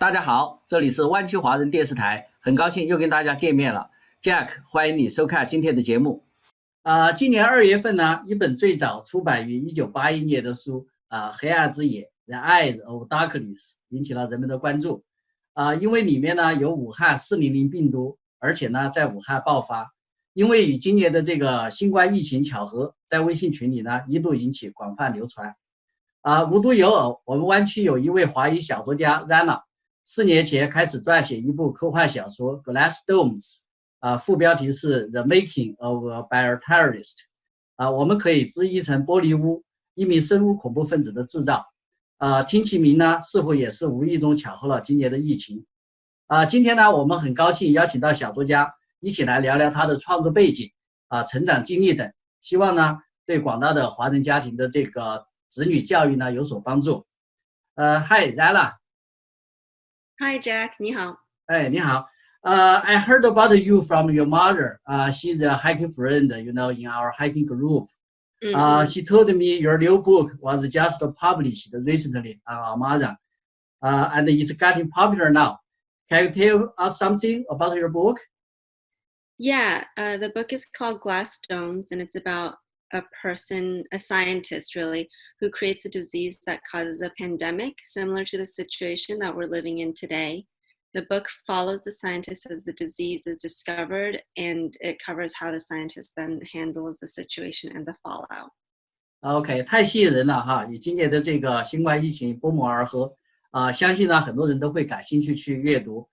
大家好，这里是湾区华人电视台，很高兴又跟大家见面了。Jack， 欢迎你收看今天的节目。今年2月份呢，一本最早出版于1981年的书黑暗之眼 The Eyes of Darkness 引起了人们的关注。因为里面呢有武汉400病毒，而且呢在武汉爆发。因为与今年的这个新冠疫情巧合，在微信群里呢一度引起广泛流传。无独有偶，我们湾区有一位华裔小作家 Zella。4年前开始撰写一部科幻小说 Glass Domes， 副标题是 The Making of a Bioterrorist， 我们可以知译成玻璃屋，一名生物恐怖分子的制造。听其名呢，似乎也是无意中巧合了今年的疫情。今天呢，我们很高兴邀请到小作家一起来聊聊他的创作背景、成长经历等，希望呢对广大的华人家庭的这个子女教育呢有所帮助。Hi Zella。Hi Jack， 你好。你好。I heard about you from your mother. She's a hiking friend, in our hiking group. She told me your new book was just published recently on Amazon, and it's getting popular now. Can you tell us something about your book? Yeah, the book is called Glass Domes, and it's about a scientist really, who creates a disease that causes a pandemic similar to the situation that we're living in today. The book follows the scientist as the disease is discovered, and it covers how the scientist then handles the situation and the fallout. OK， 太吸引人了哈！与今年的这个新冠疫情不谋而合，相信呢很多人都会感兴趣去阅读。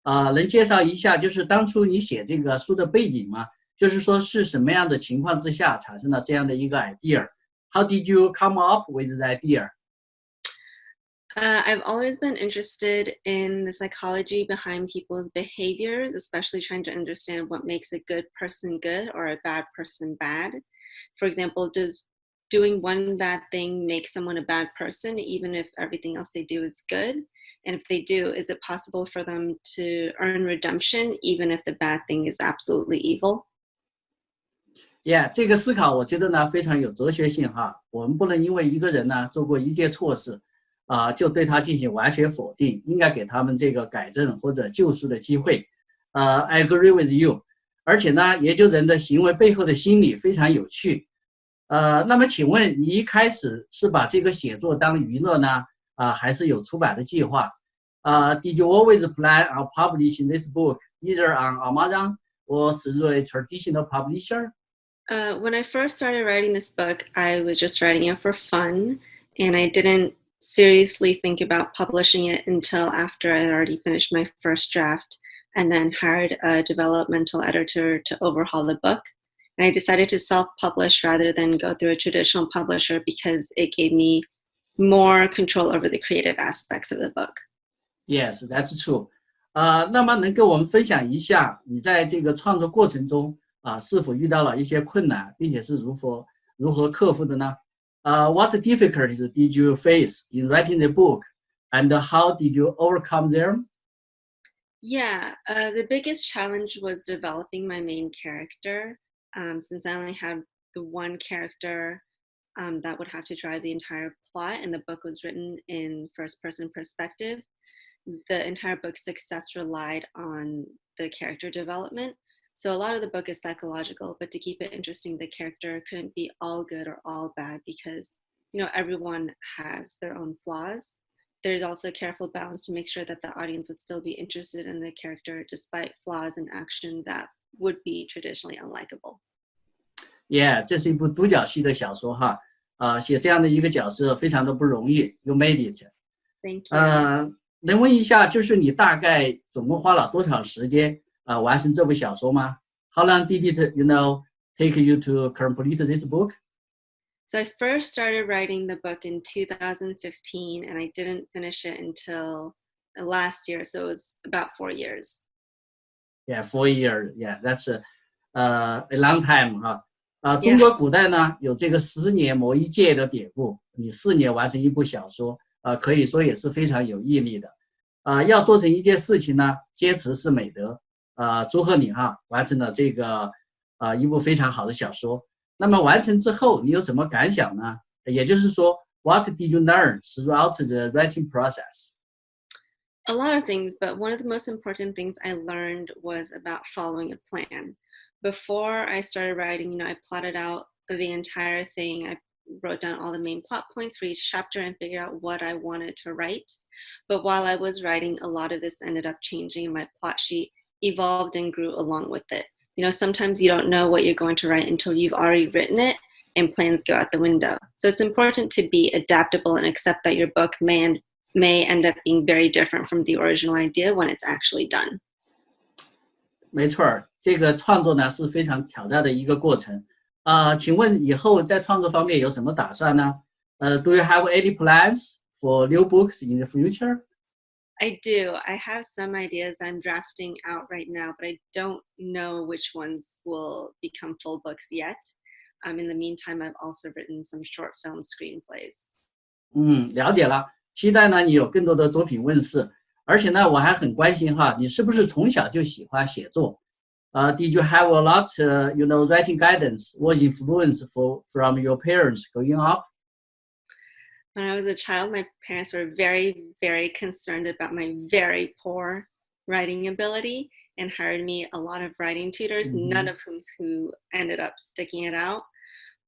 能介绍一下就是当初你写这个书的背景吗？就是说是什么样的情况之下产生了这样的一个 idea? How did you come up with the idea? I've always been interested in the psychology behind people's behaviors, especially trying to understand what makes a good person good or a bad person bad. For example, does doing one bad thing make someone a bad person, even if everything else they do is good? And if they do, is it possible for them to earn redemption, even if the bad thing is absolutely evil?Yeah， 这个思考我觉得呢非常有哲学性哈。我们不能因为一个人呢做过一件错事，就对他进行完全否定，应该给他们这个改正或者救赎的机会。I agree with you。而且呢，研究人的行为背后的心理非常有趣。那么请问你一开始是把这个写作当娱乐呢，还是有出版的计划？Did you always plan on publishing this book either on Amazon or through a traditional publisher?When I first started writing this book, I was just writing it for fun, and I didn't seriously think about publishing it until after I had already finished my first draft and then hired a developmental editor to overhaul the book. And I decided to self-publish rather than go through a traditional publisher because it gave me more control over the creative aspects of the book. Yes, that's true. 那么能跟我们分享一下你在这个创作过程中是否遇到了一些困难，并且是如何克服的呢？What difficulties did you face in writing the book, and how did you overcome them? Yeah, the biggest challenge was developing my main character, since I only had the one character that would have to drive the entire plot, and the book was written in first-person perspective. The entire book's success relied on the character development.So a lot of the book is psychological, but to keep it interesting, the character couldn't be all good or all bad because, everyone has their own flaws. There's also a careful balance to make sure that the audience would still be interested in the character despite flaws in action that would be traditionally unlikable. Yeah, 这是一部独角戏的小说哈，写这样的一个角色非常的不容易。You made it. Thank you. 能问一下，就是你大概总共花了多长时间？完成这部小说吗？ How long did it, take you to complete this book? So I first started writing the book in 2015, and I didn't finish it until last year, so it was about 4 years. Yeah, 4 years. Yeah, that's a long time 哈。中国古代呢有这个10年磨一剑的典故，你4年完成一部小说，可以说也是非常有毅力的。要做成一件事情呢，坚持是美德。祝贺你哈，完成了这个一部非常好的小说。那么完成之后，你有什么感想呢？也就是说 ，What did you learn throughout the writing process? A lot of things, but one of the most important things I learned was about following a plan. Before I started writing, I plotted out the entire thing. I wrote down all the main plot points for each chapter and figured out what I wanted to write. But while I was writing, a lot of this ended up changing, and my plot sheet evolved and grew along with it. Sometimes you don't know what you're going to write until you've already written it, and plans go out the window. So it's important to be adaptable and accept that your book may end up being very different from the original idea when it's actually done. 没错，这个创作呢是非常挑战的一个过程。请问以后在创作方面有什么打算呢？Do you have any plans for new books in the future? I do. I have some ideas that I'm drafting out right now, but I don't know which ones will become full books yet. In the meantime, I've also written some short film screenplays. 了解了。期待呢你有更多的作品问世，而且呢我还很关心哈，你是不是从小就喜欢写作？Did you have a lot, writing guidance or influence from your parents growing up? When I was a child, my parents were very, very concerned about my very poor writing ability and hired me a lot of writing tutors, none of who ended up sticking it out.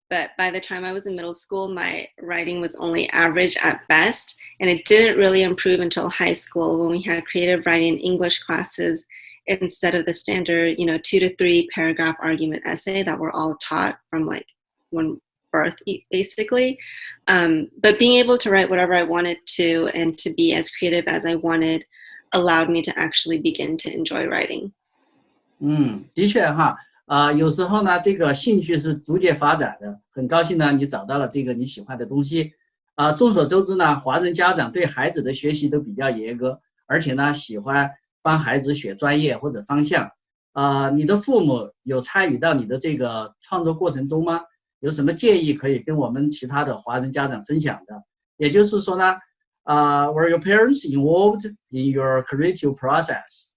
But by the time I was in middle school, my writing was only average at best, and it didn't really improve until high school when we had creative writing English classes instead of the standard, 2 to 3 paragraph argument essay that we're all taught from when birth, basically. But being able to write whatever I wanted to and to be as creative as I wanted allowed me to actually begin to enjoy writing. 的确哈，有时候呢，这个兴趣是逐渐发展的。很高兴呢，你找到了这个你喜欢的东西。众所周知呢，华人家长对孩子的学习都比较严格，而且呢，喜欢帮孩子选专业或者方向。你的父母有参与到你的这个创作过程中吗？有什么建议可以跟我们其他的华人家长分享的？也就是说呢，were your parents involved in your creative process?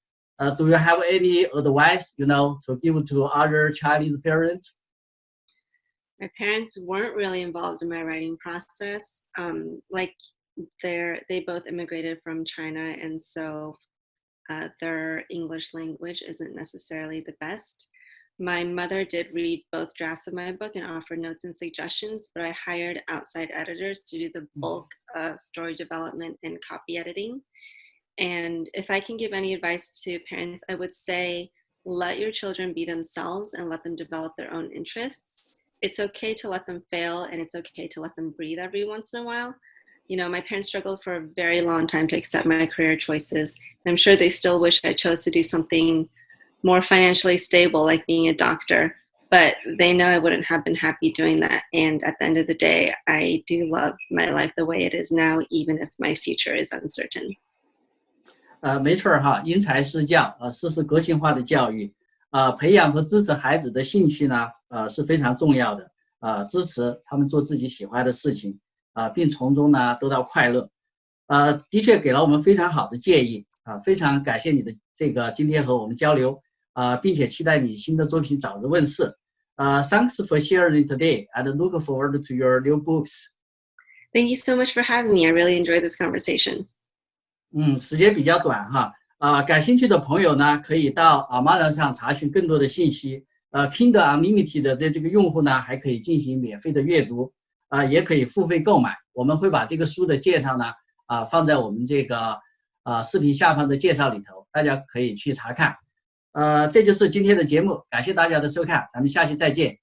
Do you have any advice, to give to other Chinese parents? My parents weren't really involved in my writing process. They both immigrated from China, and so their English language isn't necessarily the best. My mother did read both drafts of my book and offer notes and suggestions, but I hired outside editors to do the bulk of story development and copy editing. And if I can give any advice to parents, I would say let your children be themselves and let them develop their own interests. It's okay to let them fail, and it's okay to let them breathe every once in a while. My parents struggled for a very long time to accept my career choices. And I'm sure they still wish I chose to do something more financially stable, like being a doctor. But they know I wouldn't have been happy doing that. And at the end of the day, I do love my life the way it is now, even if my future is uncertain. 没错哈，因材施教，实施个性化的教育，培养和支持孩子的兴趣呢，是非常重要的，支持他们做自己喜欢的事情，并从中呢得到快乐，的确给了我们非常好的建议，非常感谢你的这个今天和我们交流，并且期待你新的作品早日问世。Thanks for sharing today, and look forward to your new books. Thank you so much for having me. I really enjoyed this conversation. 时间比较短哈，感兴趣的朋友呢，可以到Amazon上查询更多的信息。Kindle Unlimited 的这个用户呢，还可以进行免费的阅读，也可以付费购买。我们会把这个书的介绍呢，放在我们这个视频下方的介绍里头，大家可以去查看。这就是今天的节目，感谢大家的收看，咱们下期再见。